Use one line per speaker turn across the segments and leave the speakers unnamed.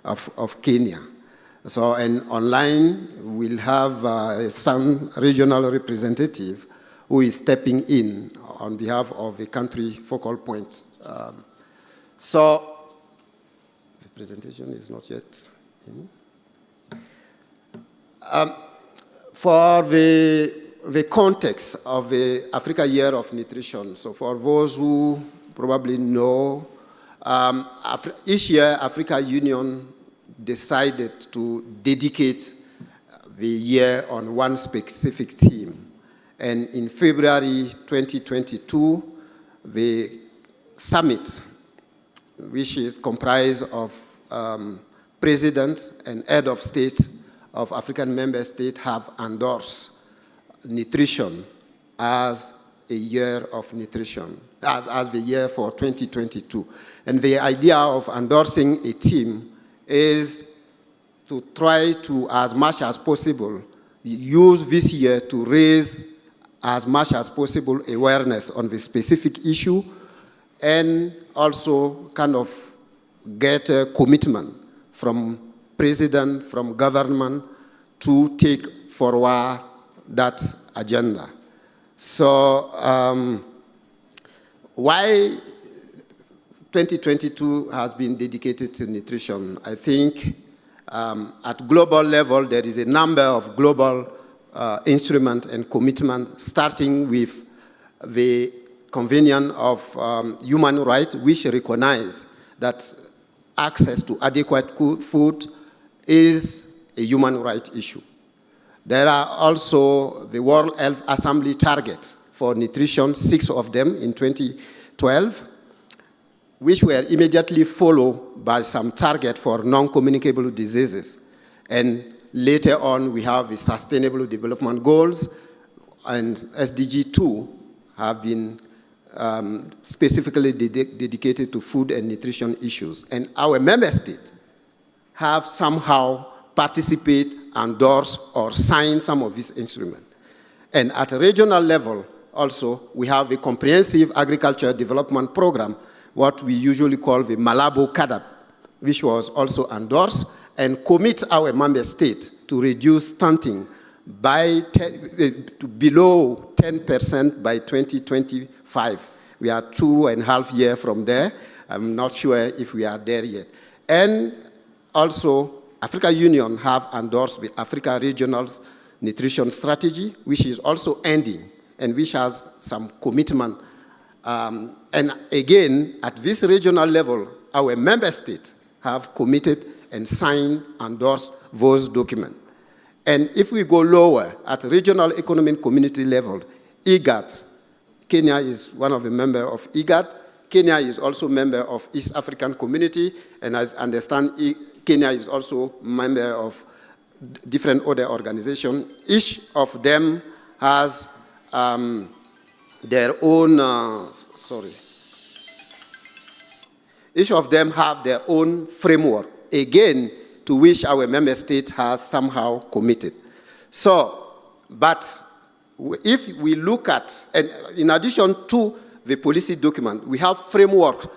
of Kenya. So, and online, we'll have some regional representative who is stepping in on behalf of the country focal point. So, the presentation is not yet in. For the context of the Africa Year of Nutrition, so for those who probably know, each year Africa Union decided to dedicate the year on one specific theme. And in February 2022, the summit, which is comprised of presidents and head of state of African member states, have endorsed nutrition as a year of nutrition, as the year for 2022. And the idea of endorsing a theme is to try to, as much as possible, use this year to raise as much as possible awareness on the specific issue, and also kind of get a commitment from president, from government, to take forward that agenda. So why 2022 has been dedicated to nutrition? I think at global level, there is a number of global instruments and commitments, starting with the Convention of Human Rights, which recognize that access to adequate food is a human right issue. There are also the World Health Assembly targets for nutrition, 6 of them in 2012, which were immediately followed by some target for non-communicable diseases. And later on, we have the Sustainable Development Goals, and SDG 2 have been specifically dedicated to food and nutrition issues. And our member states have somehow participate, endorse, or sign some of these instruments. And at a regional level, also, we have a comprehensive agriculture development program, what we usually call the Malabo CADAP, which was also endorsed and commit our member states to reduce stunting by to below 10% by 2025. We are 2.5 years from there. I'm not sure if we are there yet. And also, Africa Union have endorsed the Africa Regional Nutrition Strategy, which is also ending, and which has some commitment. And again, at this regional level, our member states have committed and signed, endorsed those documents. And if we go lower, at regional economic community level, IGAD, Kenya is one of the members of IGAD. Kenya is also a member of East African Community, and I understand Kenya is also a member of different other organizations. Each of them has their own, each of them have their own framework, again, to which our member state has somehow committed. So, but if we look at, and in addition to the policy document, we have framework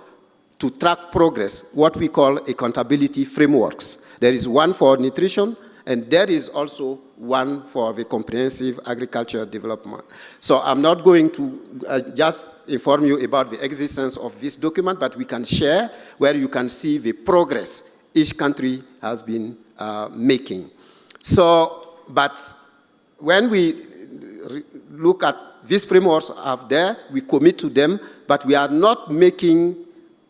to track progress, what we call accountability frameworks. There is one for nutrition, and there is also one for the comprehensive agriculture development. So I'm not going to just inform you about the existence of this document, but we can share where you can see the progress each country has been making. So, but when we look at these frameworks out there, we commit to them, but we are not making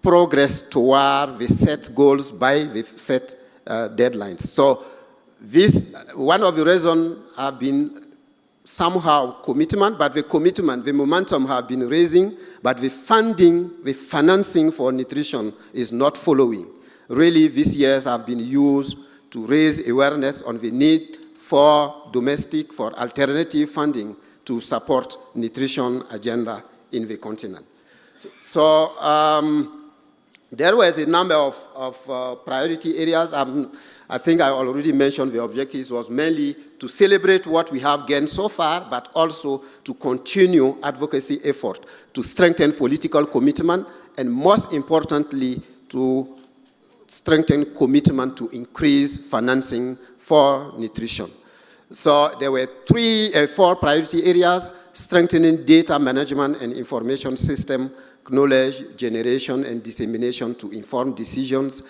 progress toward the set goals by the set deadlines. So this, one of the reasons have been somehow commitment, but the commitment, the momentum have been raising, but the funding, the financing for nutrition is not following. Really, these years have been used to raise awareness on the need for domestic, for alternative funding to support nutrition agenda in the continent. So there was a number of priority areas. I think I already mentioned the objectives was mainly to celebrate what we have gained so far, but also to continue advocacy effort, to strengthen political commitment, and most importantly, to strengthen commitment to increase financing for nutrition. So there were four priority areas: strengthening data management and information system, knowledge generation and dissemination to inform decisions.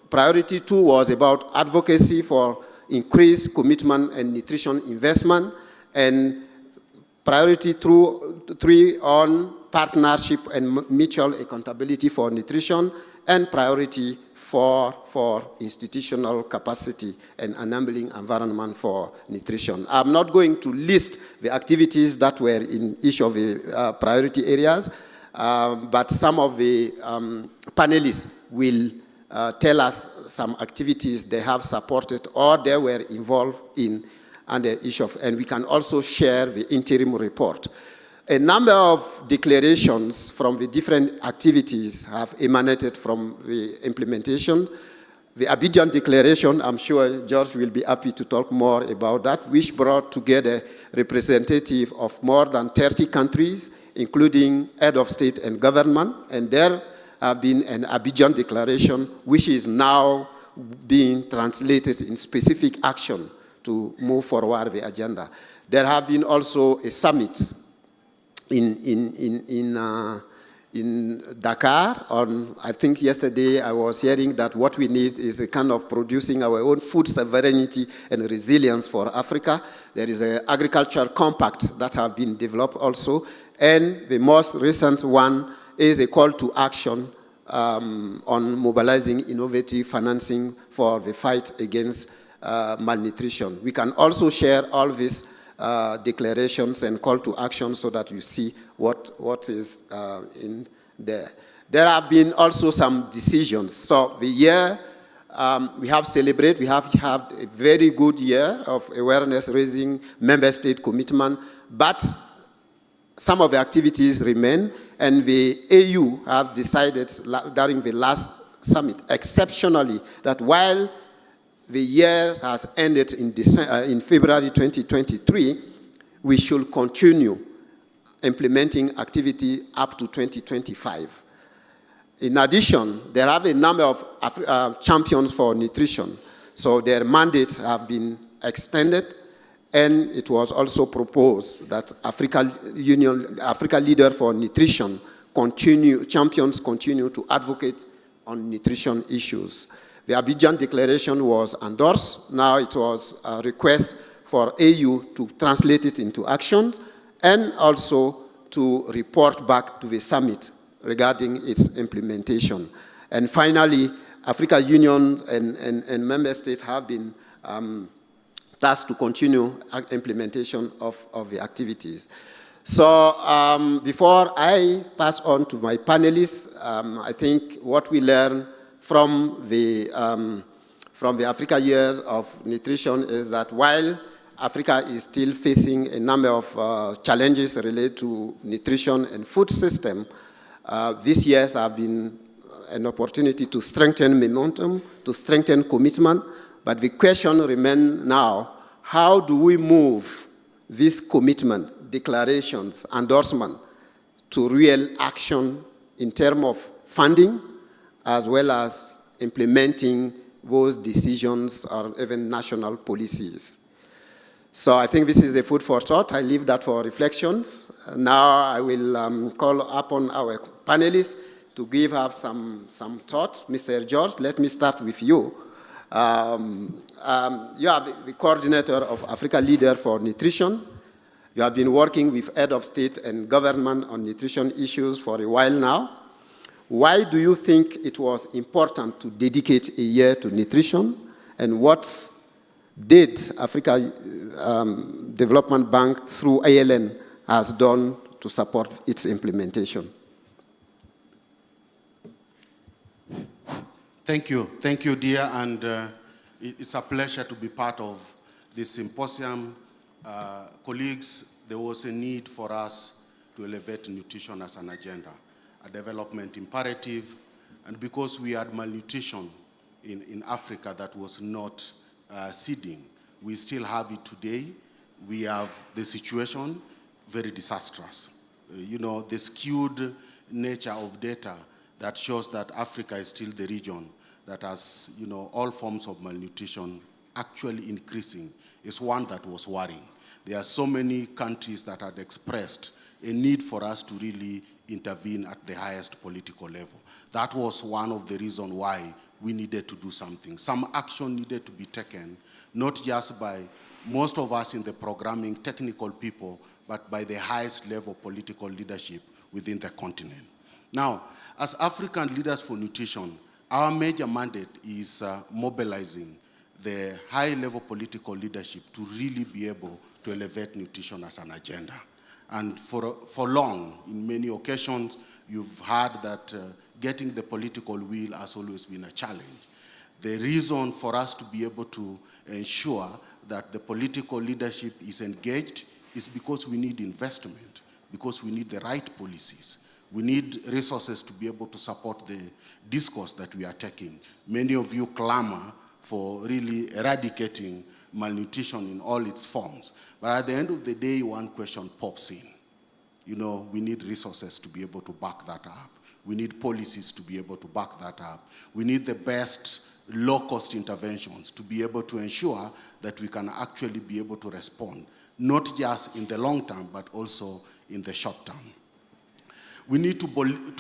Priority 2 was about advocacy for increased commitment and nutrition investment. And priority 3 on partnership and mutual accountability for nutrition. And priority 4 for institutional capacity and enabling environment for nutrition. I'm not going to list the activities that were in each of the priority areas, but some of the panelists will tell us some activities they have supported or they were involved in under each of, and we can also share the interim report. A number of declarations from the different activities have emanated from the implementation. The Abidjan Declaration, I'm sure George will be happy to talk more about that, which brought together representatives of more than 30 countries, including head of state and government, and there have been an Abidjan Declaration, which is now being translated in specific action to move forward the agenda. There have been also a summit in Dakar on, I think yesterday I was hearing that what we need is a kind of producing our own food sovereignty and resilience for Africa. There is an agricultural compact that have been developed also. And the most recent one is a call to action on mobilizing innovative financing for the fight against malnutrition. We can also share all these declarations and call to action so that you see what is in there. There have been also some decisions. So the year we have celebrated, we have had a very good year of awareness raising, member state commitment, but some of the activities remain, and the AU have decided during the last summit, exceptionally, that while the year has ended in February 2023, we should continue implementing activity up to 2025. In addition, there are a number of champions for nutrition, so their mandates have been extended, and it was also proposed that Africa Leader for Nutrition champions continue to advocate on nutrition issues. The Abidjan Declaration was endorsed. Now it was a request for AU to translate it into action and also to report back to the summit regarding its implementation. And finally, African Union and member states have been tasked to continue implementation of the activities. So before I pass on to my panelists, I think what we learn from the Africa Years of Nutrition is that while Africa is still facing a number of challenges related to nutrition and food system, these years have been an opportunity to strengthen momentum, to strengthen commitment, but the question remains now, how do we move this commitment, declarations, endorsement to real action in terms of funding, as well as implementing those decisions or even national policies? So I think this is a food for thought. I leave that for reflections. Now I will call upon our panelists to give up some thought. Mr. George, let me start with you. You are the coordinator of Africa Leader for Nutrition. You have been working with head of state and government on nutrition issues for a while now. Why do you think it was important to dedicate a year to nutrition? And what did Africa Development Bank through ALN has done to support its implementation?
Thank you, dear, and it's a pleasure to be part of this symposium. Colleagues, there was a need for us to elevate nutrition as an agenda, a development imperative, and because we had malnutrition in Africa that was not ceding, we still have it today. We have the situation very disastrous. The skewed nature of data that shows that Africa is still the region that has, all forms of malnutrition actually increasing is one that was worrying. There are so many countries that had expressed a need for us to really intervene at the highest political level. That was one of the reasons why we needed to do something. Some action needed to be taken, not just by most of us in the programming technical people, but by the highest level political leadership within the continent. Now, as African Leaders for Nutrition, our major mandate is mobilizing the high-level political leadership to really be able to elevate nutrition as an agenda. And for long, in many occasions, you've heard that getting the political will has always been a challenge. The reason for us to be able to ensure that the political leadership is engaged is because we need investment, because we need the right policies. We need resources to be able to support the discourse that we are taking. Many of you clamor for really eradicating malnutrition in all its forms. But at the end of the day, one question pops in. We need resources to be able to back that up. We need policies to be able to back that up. We need the best low-cost interventions to be able to ensure that we can actually be able to respond, not just in the long term, but also in the short term. We need to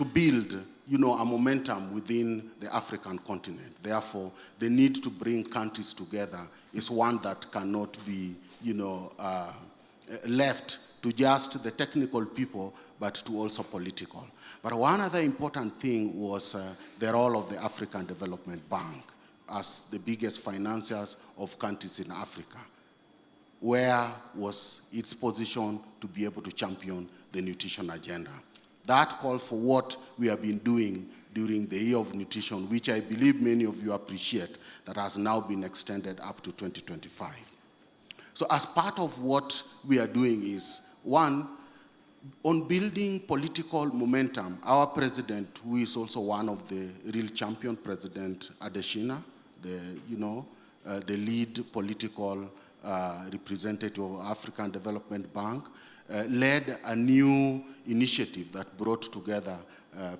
build, a momentum within the African continent. Therefore, the need to bring countries together is one that cannot be, left to just the technical people, but to also political. But one other important thing was the role of the African Development Bank as the biggest financiers of countries in Africa. Where was its position to be able to champion the nutrition agenda? That called for what we have been doing during the Year of Nutrition, which I believe many of you appreciate, that has now been extended up to 2025. So as part of what we are doing is, one, on building political momentum, our president, who is also one of the real champion, President Adesina, the lead political representative of African Development Bank, led a new initiative that brought together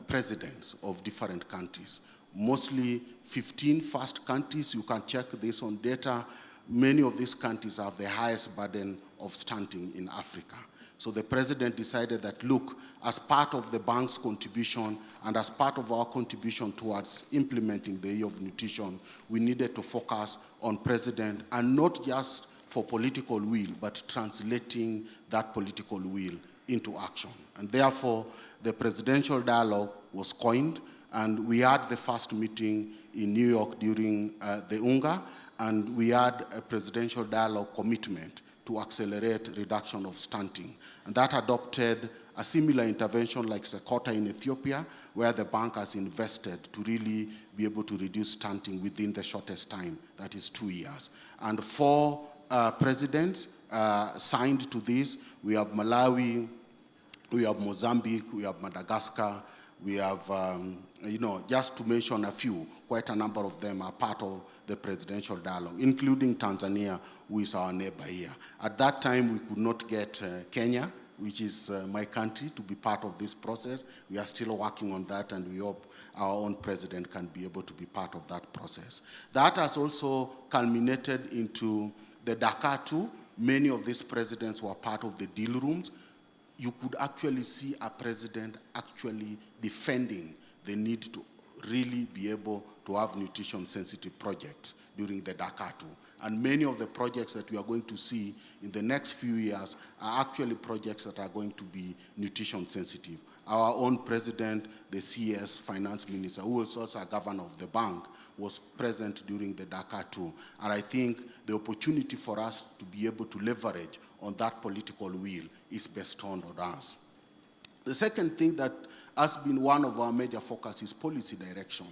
presidents of different countries, mostly 15 first countries. You can check this on data. Many of these countries have the highest burden of stunting in Africa. So the president decided that, look, as part of the bank's contribution and as part of our contribution towards implementing the Year of Nutrition, we needed to focus on president, and not just for political will, but translating that political will into action. And therefore, the presidential dialogue was coined, and we had the first meeting in New York during the UNGA, and we had a presidential dialogue commitment to accelerate reduction of stunting. And that adopted a similar intervention like Sekota in Ethiopia, where the bank has invested to really be able to reduce stunting within the shortest time, that is 2 years. And 4 presidents signed to this. We have Malawi, we have Mozambique, we have Madagascar, we have, just to mention a few, quite a number of them are part of the presidential dialogue, including Tanzania, who is our neighbor here. At that time, we could not get Kenya, which is my country, to be part of this process. We are still working on that, and we hope our own president can be able to be part of that process. That has also culminated into the Dakar 2. Many of these presidents were part of the deal rooms. You could actually see a president actually defending the need to really be able to have nutrition-sensitive projects during the Dakar 2. And many of the projects that we are going to see in the next few years are actually projects that are going to be nutrition-sensitive. Our own president, the CS finance minister, who was also a governor of the bank, was present during the Dakar 2. And I think the opportunity for us to be able to leverage on that political will is bestowed on us. The second thing that has been one of our major focus is policy direction.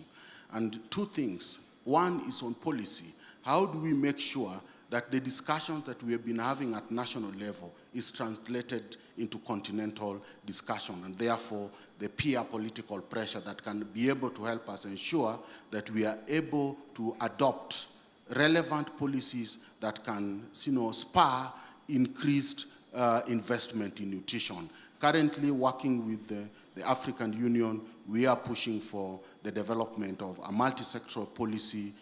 And 2 things. One is on policy. How do we make sure that the discussions that we have been having at national level is translated into continental discussion, and therefore the peer political pressure that can be able to help us ensure that we are able to adopt relevant policies that can, spur increased investment in nutrition. Currently working with the the African Union, we are pushing for the development of a multi-sectoral policy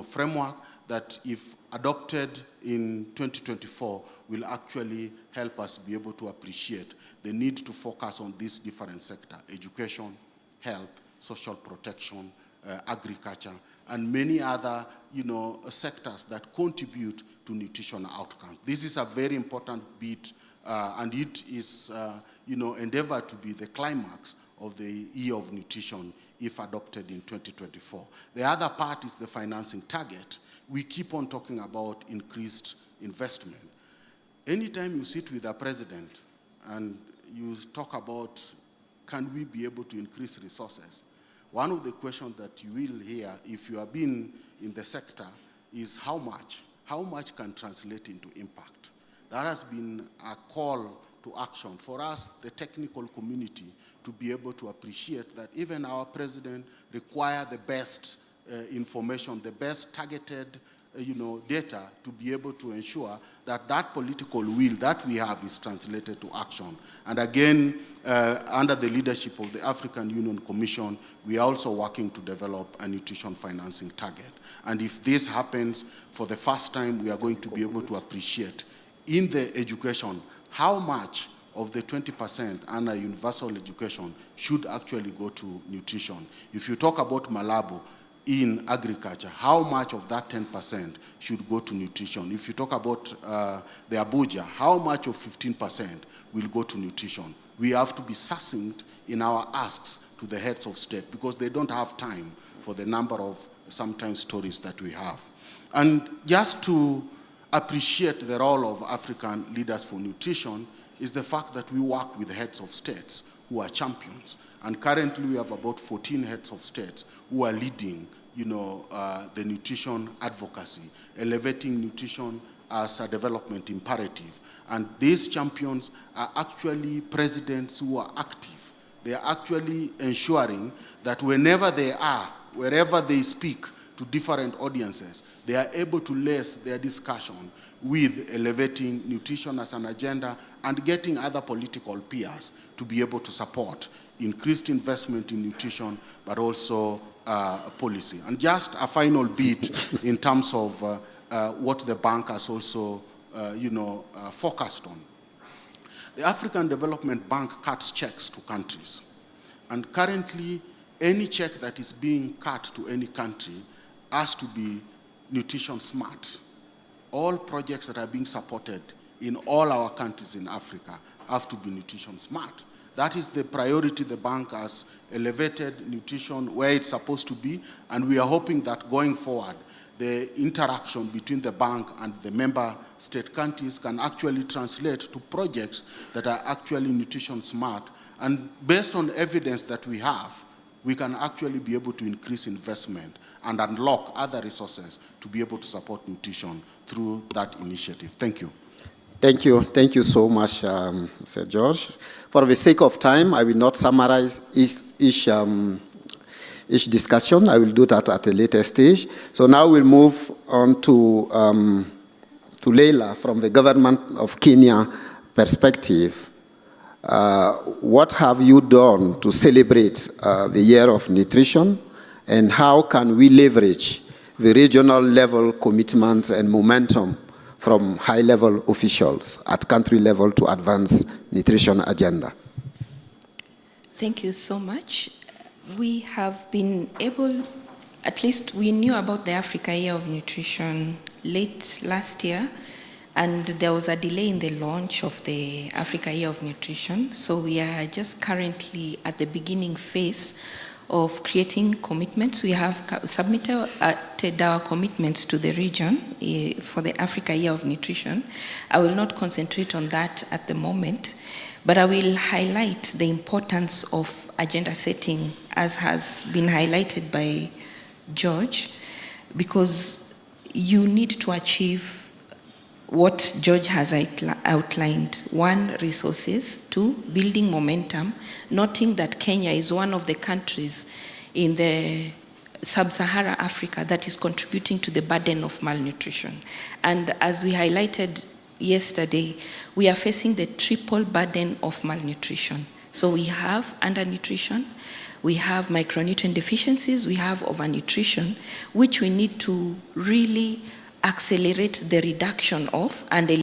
framework that, if adopted in 2024, will actually help us be able to appreciate the need to focus on these different sectors: education, health, social protection, agriculture, and many other sectors that contribute to nutrition outcomes. This is a very important bit, and it is endeavored to be the climax of the Year of Nutrition if adopted in 2024. The other part is the financing target. We keep on talking about increased investment. Anytime you sit with a president and you talk about, can we be able to increase resources? One of the questions that you will hear if you have been in the sector is how much? How much can translate into impact? That has been a call to action for us, the technical community, to be able to appreciate that even our president requires the best information, the best targeted data to be able to ensure that that political will that we have is translated to action. And again, under the leadership of the African Union Commission, we are also working to develop a nutrition financing target. And if this happens for the first time, we are going to be able to appreciate in the education how much of the 20% under universal education should actually go to nutrition. If you talk about Malabo, in agriculture, how much of that 10% should go to nutrition? If you talk about the Abuja, how much of 15% will go to nutrition? We have to be succinct in our asks to the heads of state because they don't have time for the number of sometimes stories that we have. And just to appreciate the role of African leaders for nutrition is the fact that we work with heads of states who are champions. And currently we have about 14 heads of states who are leading the nutrition advocacy, elevating nutrition as a development imperative. And these champions are actually presidents who are active. They are actually ensuring that whenever they are, wherever they speak to different audiences, they are able to lace their discussion with elevating nutrition as an agenda and getting other political peers to be able to support increased investment in nutrition, but also policy. And just a final bit in terms of what the bank has also, focused on. The African Development Bank cuts checks to countries. And currently, any check that is being cut to any country has to be nutrition smart. All projects that are being supported in all our countries in Africa have to be nutrition smart. That is the priority. The bank has elevated nutrition where it's supposed to be, and we are hoping that going forward, the interaction between the bank and the member state countries can actually translate to projects that are actually nutrition smart. And based on evidence that we have, we can actually be able to increase investment and unlock other resources to be able to support nutrition through that initiative. Thank you.
Thank you. Thank you so much, Sir George. For the sake of time, I will not summarize each discussion. I will do that at a later stage. So now we'll move on to Leila from the government of Kenya perspective. What have you done to celebrate the Year of Nutrition, and how can we leverage the regional level commitments and momentum from high-level officials at country level to advance nutrition agenda?
Thank you so much. We have been able, at least we knew about the Africa Year of Nutrition late last year, and there was a delay in the launch of the Africa Year of Nutrition. So we are just currently at the beginning phase of creating commitments. We have submitted our commitments to the region for the Africa Year of Nutrition. I will not concentrate on that at the moment, but I will highlight the importance of agenda setting, as has been highlighted by George, because you need to achieve what George has outlined. One, resources. Two, building momentum, noting that Kenya is one of the countries in the sub-Saharan Africa that is contributing to the burden of malnutrition. And as we highlighted yesterday, we are facing the triple burden of malnutrition. So we have undernutrition, we have micronutrient deficiencies, we have overnutrition, which we need to really accelerate the reduction of and